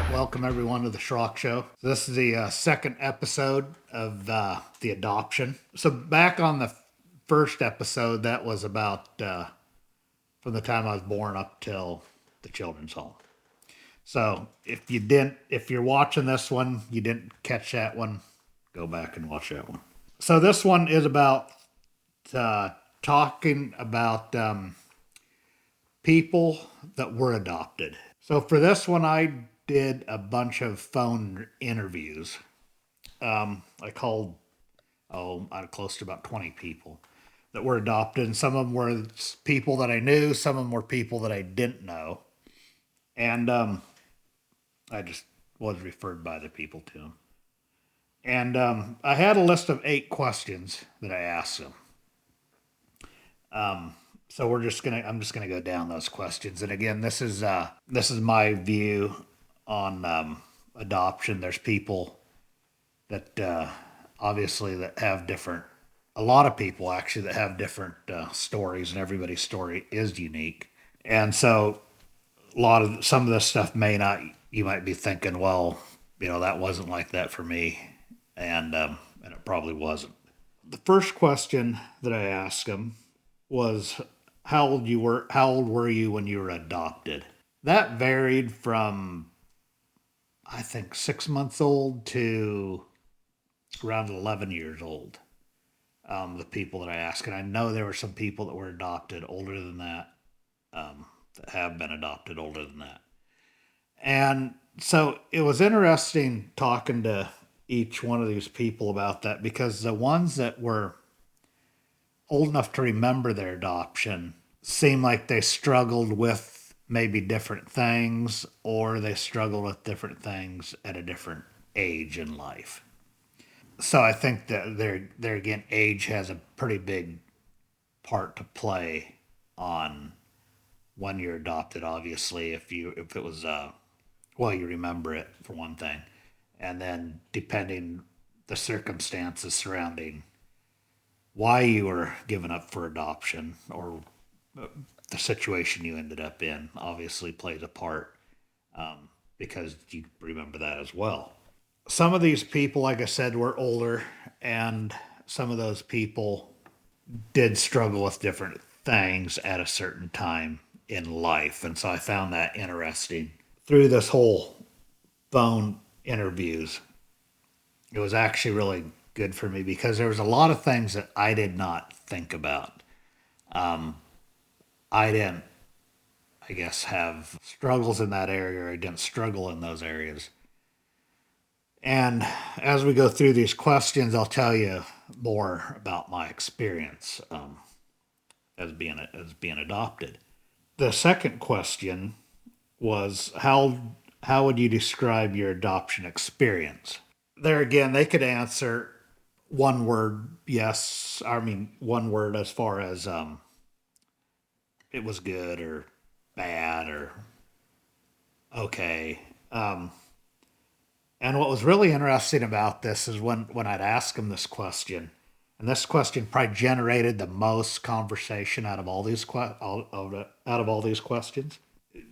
right, welcome everyone to the Schrock Show. This is the second episode of the adoption. So back on the first episode, that was about from the time I was born up till the children's home. So if you're watching this one, you didn't catch that one, go back and watch that one. So this one is about talking about people that were adopted. So for this one, I did a bunch of phone interviews. I called, close to about 20 people that were adopted. And some of them were people that I knew, some of them were people that I didn't know. And I just was referred by the people to them. And I had a list of 8 questions that I asked them. So I'm just gonna go down those questions. And again, this is my view on adoption. There's people that obviously that have different, a lot of people actually that have different stories, and everybody's story is unique. And so some of this stuff may not, you might be thinking, well, that wasn't like that for me, and it probably wasn't. The first question that I asked them was how old were you when you were adopted? That varied from, I think, 6 months old to around 11 years old. The people that I asked, and I know there were some people that were adopted older than that, that have been adopted older than that. And so it was interesting talking to each one of these people about that, because the ones that were old enough to remember their adoption seemed like they struggled with maybe different things, or they struggled with different things at a different age in life. So I think that there again, age has a pretty big part to play on when you're adopted. Obviously, if it was well, you remember it for one thing, and then depending the circumstances surrounding why you were given up for adoption, or the situation you ended up in, obviously plays a part, because you remember that as well. Some of these people, like I said, were older, and some of those people did struggle with different things at a certain time in life. And so I found that interesting. Through this whole phone interviews, it was actually really good for me, because there was a lot of things that I did not think about. I didn't, I guess, have struggles in that area, or I didn't struggle in those areas. And as we go through these questions, I'll tell you more about my experience as being adopted. The second question was how would you describe your adoption experience? There again, they could answer one word, yes. I mean, one word as far as it was good or bad or okay. And what was really interesting about this is when I'd ask them this question, and this question probably generated the most conversation out of all these out of all these questions.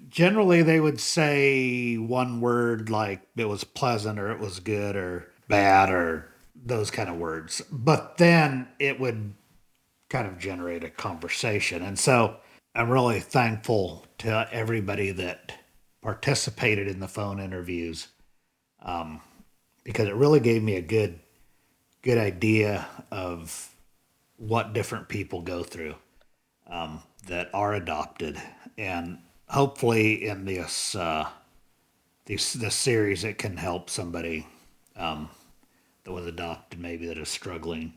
Generally, they would say one word, like it was pleasant or it was good or bad or those kind of words. But then it would kind of generate a conversation. And so I'm really thankful to everybody that participated in the phone interviews, because it really gave me a good idea of what different people go through, that are adopted. And hopefully in this series, it can help somebody that was adopted, maybe that is struggling,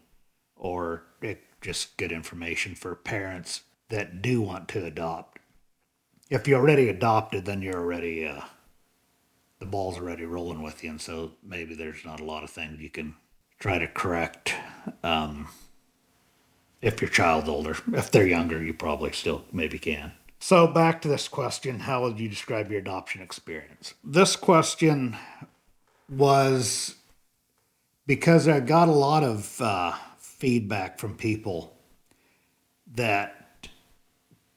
or just good information for parents that do want to adopt. If you're already adopted, then you're already the ball's already rolling with you, and so maybe there's not a lot of things you can try to correct. If your child's older, if they're younger, you probably still maybe can. So back to this question: how would you describe your adoption experience? This question was because I got a lot of feedback from people that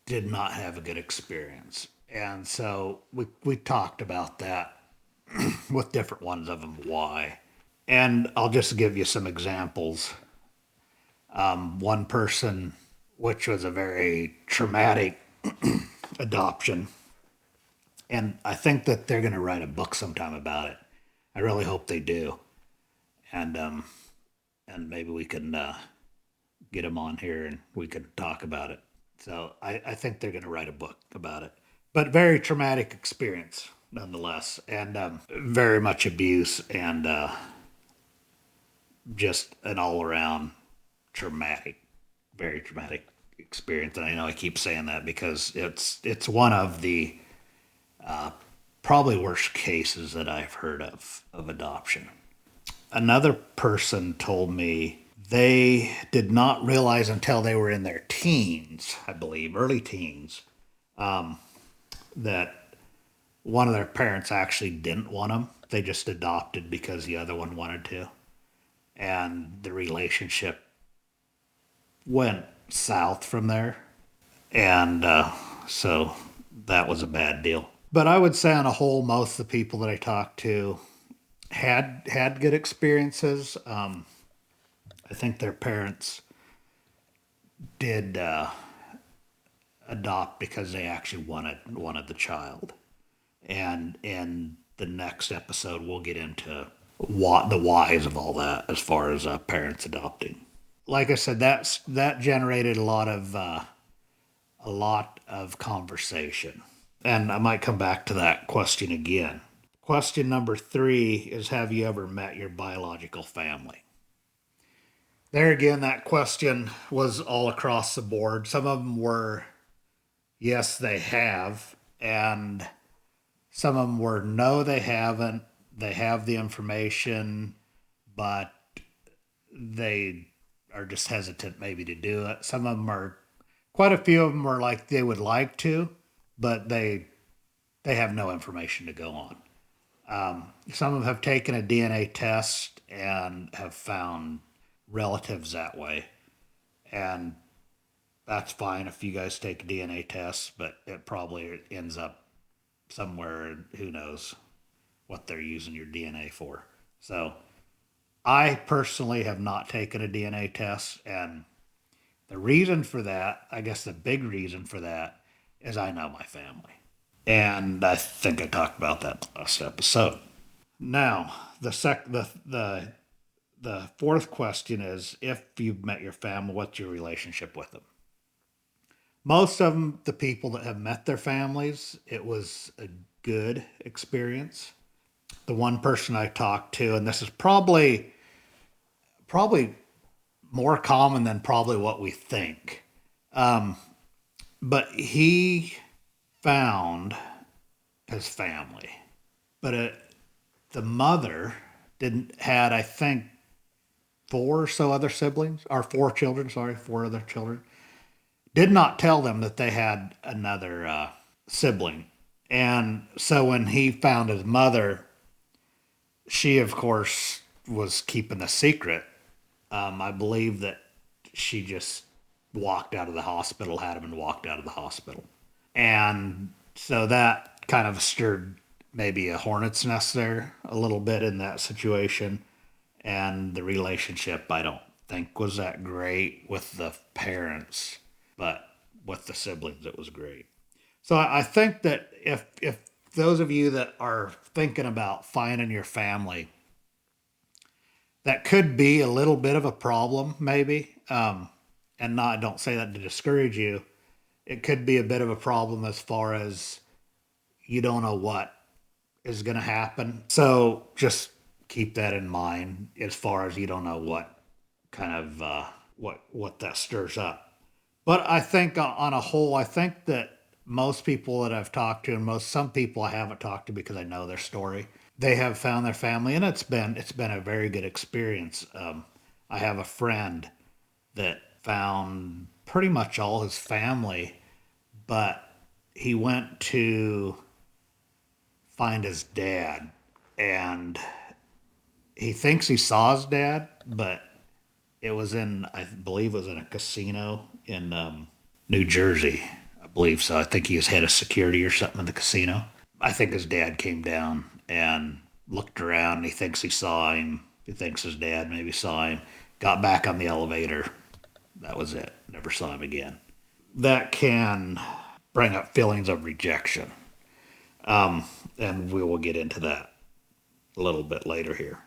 did not have a good experience. And so we talked about that with different ones of them why. And I'll just give you some examples. One person, which was a very traumatic adoption, and I think that they're going to write a book sometime about it. I really hope they do, and and maybe we can get them on here and we can talk about it. So I think they're going to write a book about it, but very traumatic experience nonetheless, and very much abuse and just an all around traumatic, very traumatic experience. And I know I keep saying that because it's one of the probably worst cases that I've heard of adoption. Another person told me they did not realize until they were in their teens, I believe, early teens, that one of their parents actually didn't want them. They just adopted because the other one wanted to. And the relationship went south from there. And so that was a bad deal. But I would say, on a whole, most of the people that I talked to had good experiences. I think their parents did adopt because they actually wanted the child. And in the next episode, we'll get into what the whys of all that as far as parents adopting. Like I said, that generated a lot of conversation, and I might come back to that question again. Question number 3 is: have you ever met your biological family? There again, that question was all across the board. Some of them were yes, they have, and some of them were no, they haven't. They have the information, but they are just hesitant maybe to do it. Some of them are, quite a few of them are like they would like to, but they have no information to go on. Some of them have taken a DNA test and have found relatives that way, and that's fine if you guys take a DNA test, but it probably ends up somewhere, and who knows what they're using your DNA for. So I personally have not taken a DNA test, and the reason for that, I guess the big reason for that, is I know my family. And I think I talked about that last episode. Now, the fourth question is: if you've met your family, what's your relationship with them? Most of them, the people that have met their families, it was a good experience. The one person I talked to, and this is probably more common than probably what we think, but he found his family. But the mother didn't had, I think, four or so other siblings, or four children. Sorry, four other children. Did not tell them that they had another sibling. And so when he found his mother, she, of course, was keeping a secret. I believe that she just walked out of the hospital, had him and walked out of the hospital. And so that kind of stirred maybe a hornet's nest there a little bit in that situation. And the relationship, I don't think, was that great with the parents, but with the siblings, it was great. So I think that if those of you that are thinking about finding your family, that could be a little bit of a problem, maybe. And not, I don't say that to discourage you. It could be a bit of a problem as far as you don't know what is going to happen. So just keep that in mind as far as you don't know what kind of what that stirs up. But I think on a whole, I think that most people that I've talked to, and some people I haven't talked to because I know their story, they have found their family, and it's been a very good experience. I have a friend that found pretty much all his family, but he went to find his dad, and he thinks he saw his dad, but it was in, I believe it was in a casino in New Jersey. I believe so. I think he was head of security or something in the casino. I think his dad came down and looked around. And he thinks he saw him. He thinks his dad maybe saw him. Got back on the elevator. That was it. Never saw him again. That can bring up feelings of rejection. And we will get into that a little bit later here.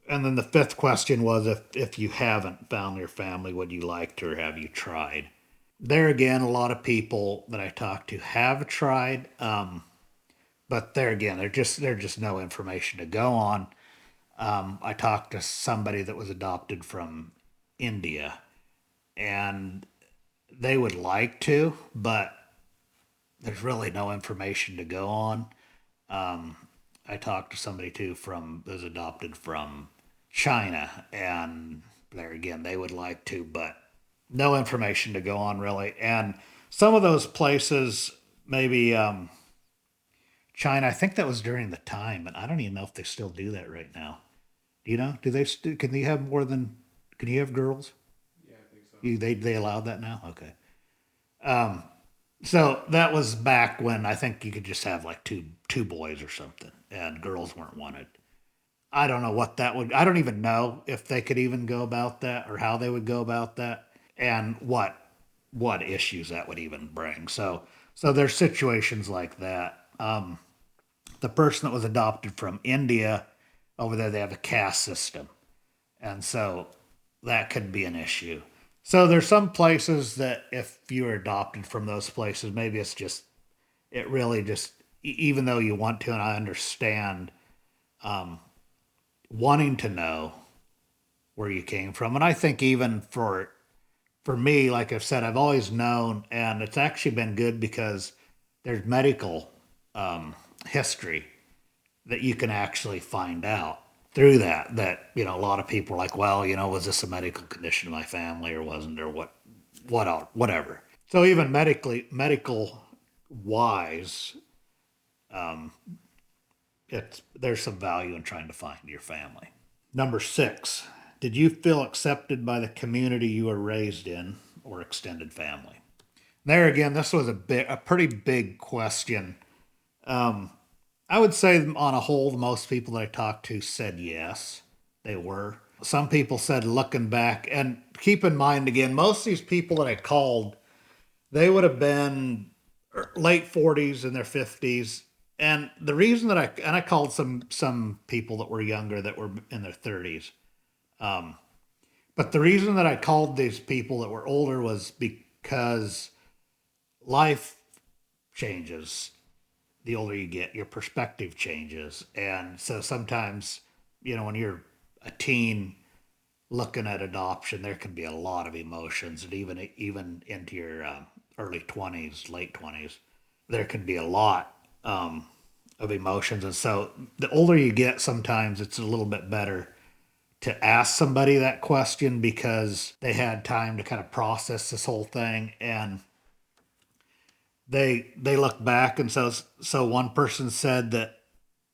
And then the fifth question was if you haven't found your family, would you like to or have you tried? There again, a lot of people that I talk to have tried, but there again, there's just no information to go on. I talked to somebody that was adopted from India, and they would like to, but there's really no information to go on. Um, I talked to somebody too from that was adopted from China, and there again, they would like to, but no information to go on really. And some of those places, maybe China, I think that was during the time, and I don't even know if they still do that right now. Do you know? Do they? Can they have more than? Can you have girls? Yeah, I think so. They allowed that now. Okay. So that was back when I think you could just have like two boys or something, and girls weren't wanted. I don't know what that would. I don't even know if they could even go about that or how they would go about that, and what issues that would even bring. So there's situations like that. The person that was adopted from India over there, they have a caste system, and so that could be an issue. So there's some places that if you're adopted from those places, maybe it's just it really just even though you want to, and I understand wanting to know where you came from, and I think even for me, like I've said, I've always known, and it's actually been good because there's medical history that you can actually find out through that a lot of people are like, well, was this a medical condition in my family or wasn't, or whatever. So even medical wise, it's there's some value in trying to find your family. Number 6, did you feel accepted by the community you were raised in or extended family? There again, this was a pretty big question. I would say on a whole, most people that I talked to said yes, they were. Some people said looking back, and keep in mind again, most of these people that I called, they would have been late 40s and their 50s. And the reason that I called some people that were younger that were in their 30s. But the reason that I called these people that were older was because life changes. The older you get, your perspective changes. And so sometimes, when you're a teen looking at adoption, there can be a lot of emotions, and even into your early 20s, late 20s, there can be a lot of emotions. And so the older you get, sometimes it's a little bit better to ask somebody that question because they had time to kind of process this whole thing, and they look back. And so one person said that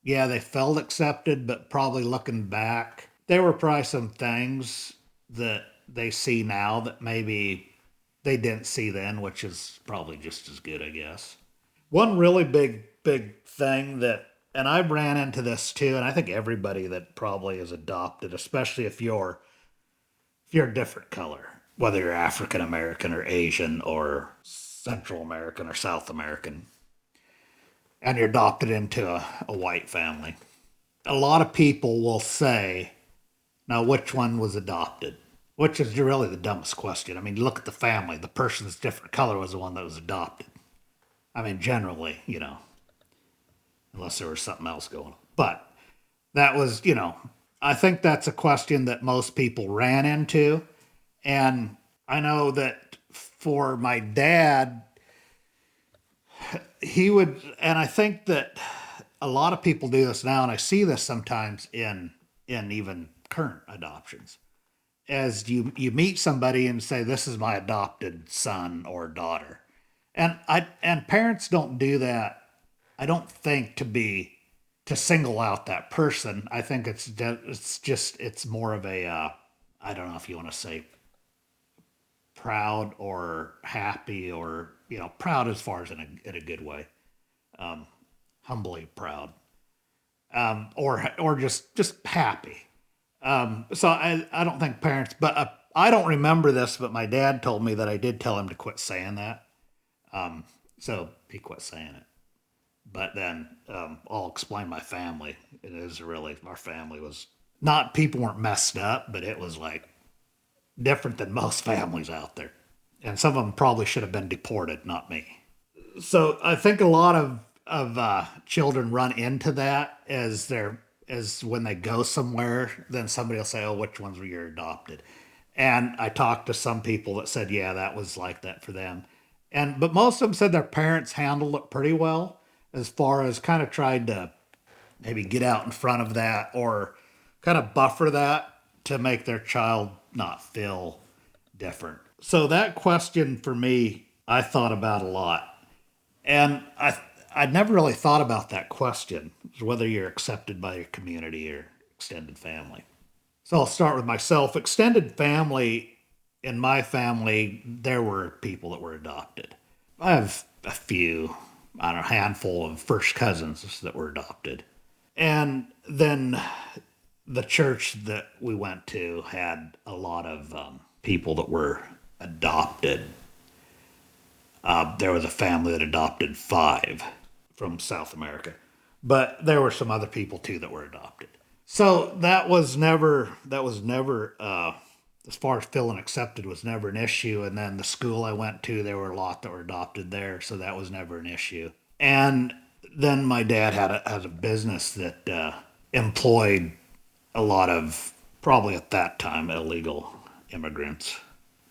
yeah, they felt accepted, but probably looking back, there were probably some things that they see now that maybe they didn't see then, which is probably just as good, I guess. One really big thing that, and I ran into this too, and I think everybody that probably is adopted, especially if you're a different color, whether you're African American or Asian or Central American or South American, and you're adopted into a white family. A lot of people will say, now which one was adopted? Which is really the dumbest question. I mean, look at the family. The person's different color was the one that was adopted. I mean, generally, unless there was something else going on. But that was, I think that's a question that most people ran into. And I know that for my dad, he would, and I think that a lot of people do this now, and I see this sometimes in even current adoptions. As you meet somebody and say, "This is my adopted son or daughter," and parents don't do that. I don't think to single out that person. I think it's more of a I don't know if you want to say proud or happy or proud as far as in a good way, humbly proud. or just happy. So I don't think parents, but I don't remember this, but my dad told me that I did tell him to quit saying that. So he quit saying it. But then I'll explain my family. It is really, our family was not, people weren't messed up, but it was like different than most families out there. And some of them probably should have been deported, not me. So I think a lot of children run into that as when they go somewhere, then somebody will say, "Oh, which ones were your adopted?" And I talked to some people that said, "Yeah, that was like that for them," and but most of them said their parents handled it pretty well, as far as kind of tried to maybe get out in front of that or kind of buffer that to make their child not feel different. So that question for me, I thought about a lot. And I'd never really thought about that question, whether you're accepted by your community or extended family. So I'll start with myself. Extended family, in my family, there were people that were adopted. I have a few, I don't know, a handful of first cousins that were adopted. And then the church that we went to had a lot of people that were adopted. There was a family that adopted five from South America, but there were some other people too that were adopted. So that was never as far as feeling accepted was never an issue. And then the school I went to, there were a lot that were adopted there, so that was never an issue. And then my dad had a business that employed a lot of, probably at that time, illegal immigrants,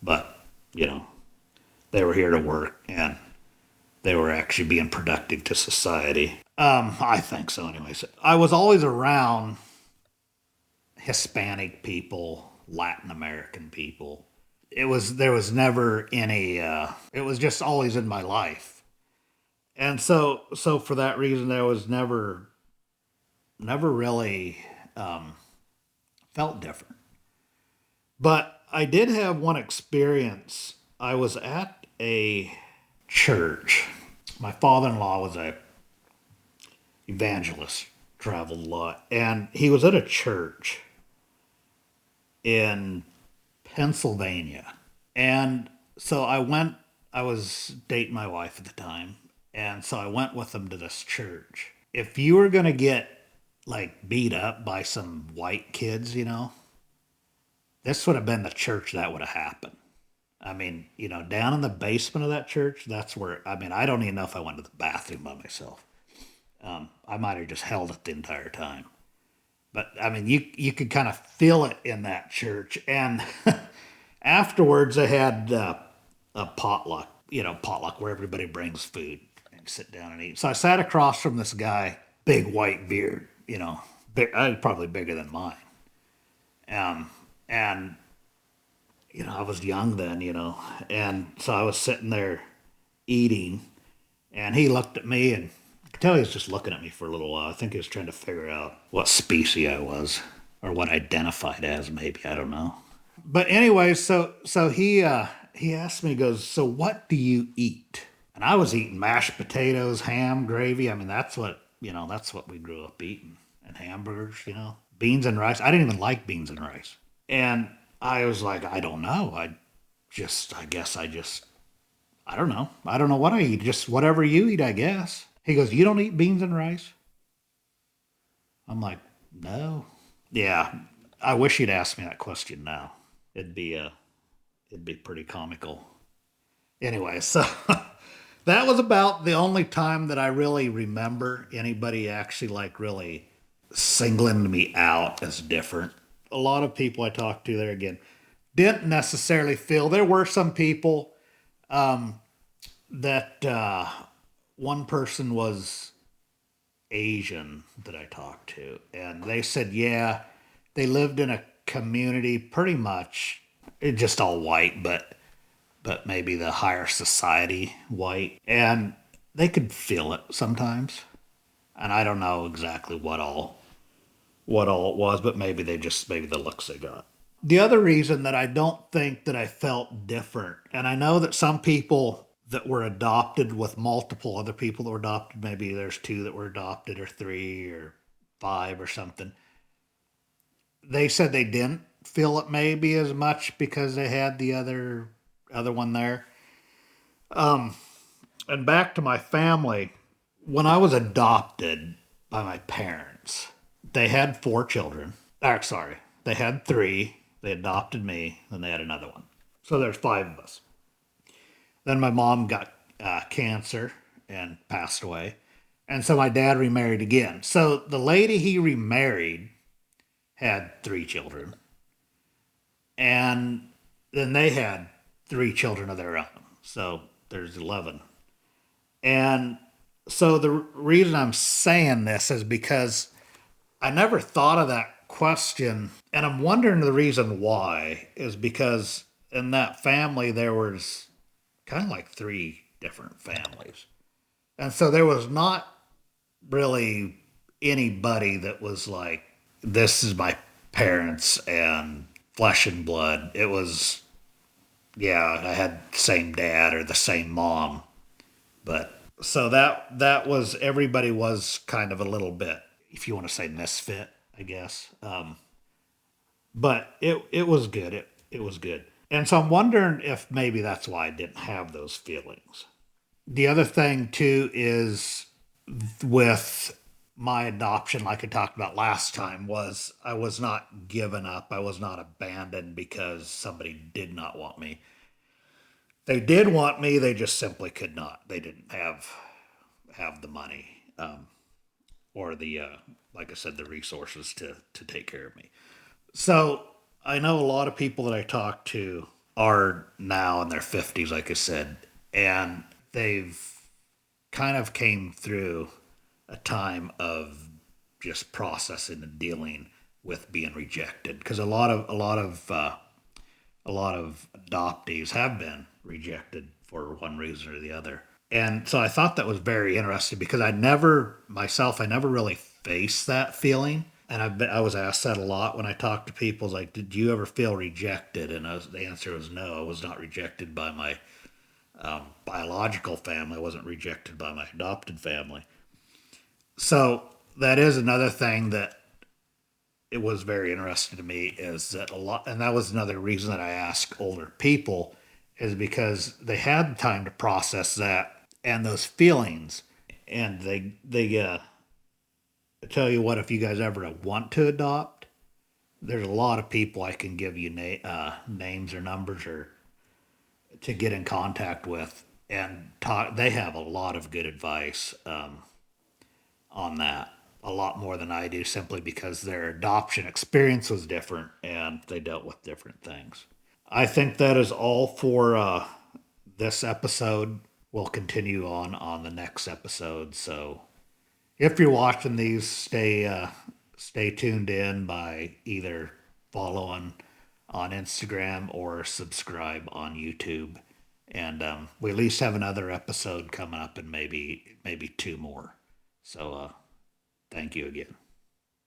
but you know they were here to work and they were actually being productive to society. I think so, anyways. I was always around Hispanic people, Latin American people. There was never any. It was just always in my life, and so for that reason, there was never really felt different. But I did have one experience. I was at a church. My father-in-law was a evangelist, traveled a lot, and he was at a church in Pennsylvania. And so I went, I was dating my wife at the time, and so I went with him to this church. If you were going to get like beat up by some white kids, this would have been the church that would have happened. I mean, down in the basement of that church, that's where, I mean, I don't even know if I went to the bathroom by myself. I might have just held it the entire time. But I mean, you could kind of feel it in that church. And afterwards, they had a potluck, potluck where everybody brings food and sit down and eat. So I sat across from this guy, big white beard, big, probably bigger than mine. And I was young then, and so I was sitting there eating, and he looked at me, and I could tell he was just looking at me for a little while. I think he was trying to figure out what species I was, or what I identified as, maybe, I don't know. But anyway, so he asked me, he goes, "So what do you eat?" And I was eating mashed potatoes, ham, gravy. I mean, that's what we grew up eating, and hamburgers, beans and rice. I didn't even like beans and rice. And I was like, I don't know. I guess I don't know. I don't know what I eat. Just whatever you eat, I guess. He goes, "You don't eat beans and rice?" I'm like, "No." Yeah. I wish he'd asked me that question now. It'd be, uh, it'd be pretty comical. Anyway, so that was about the only time that I really remember anybody actually like really singling me out as different. A lot of people I talked to there again didn't necessarily feel. There were some people that one person was Asian that I talked to, and they said, yeah, they lived in a community pretty much just all white, but maybe the higher society white, and they could feel it sometimes. And I don't know exactly what all it was, but maybe the looks they got. The other reason that I don't think that I felt different, and I know that some people that were adopted with multiple other people that were adopted, maybe there's two that were adopted or three or 5 or something. They said they didn't feel it maybe as much because they had the other one there. And back to my family, when I was adopted by my parents, they had 4 children. Sorry, they had 3. They adopted me, then they had another one. So there's 5 of us. Then my mom got cancer and passed away. And so my dad remarried again. So the lady he remarried had 3 children. And then they had 3 children of their own. So there's 11. And so the reason I'm saying this is because I never thought of that question. And I'm wondering the reason why is because in that family, there was kind of like 3 different families. And so there was not really anybody that was like, this is my parents and flesh and blood. It was, yeah, I had the same dad or the same mom. But so that was, everybody was kind of a little bit, if you want to say misfit, I guess. But it was good. It was good. And so I'm wondering if maybe that's why I didn't have those feelings. The other thing too is with my adoption, like I talked about last time, was I was not given up. I was not abandoned because somebody did not want me. They did want me. They just simply could not. They didn't have the money, or the like I said, the resources to take care of me. So I know a lot of people that I talk to are now in their 50s, like I said, and they've kind of came through a time of just processing and dealing with being rejected, because a lot of adoptees have been rejected for one reason or the other. And so I thought that was very interesting because I never really faced that feeling. And I was asked that a lot when I talked to people. Like, did you ever feel rejected? And the answer was no. I was not rejected by my biological family. I wasn't rejected by my adopted family. So that is another thing that it was very interesting to me, is that a lot, and that was another reason that I ask older people, is because they had time to process that and those feelings, and they tell you what, if you guys ever want to adopt, there's a lot of people I can give you names or numbers or to get in contact with and talk. They have a lot of good advice on that, a lot more than I do, simply because their adoption experience was different and they dealt with different things. I think that is all for this episode. We'll continue on the next episode. So if you're watching these, stay tuned in by either following on Instagram or subscribe on YouTube. And we at least have another episode coming up, and maybe 2 more. So thank you again.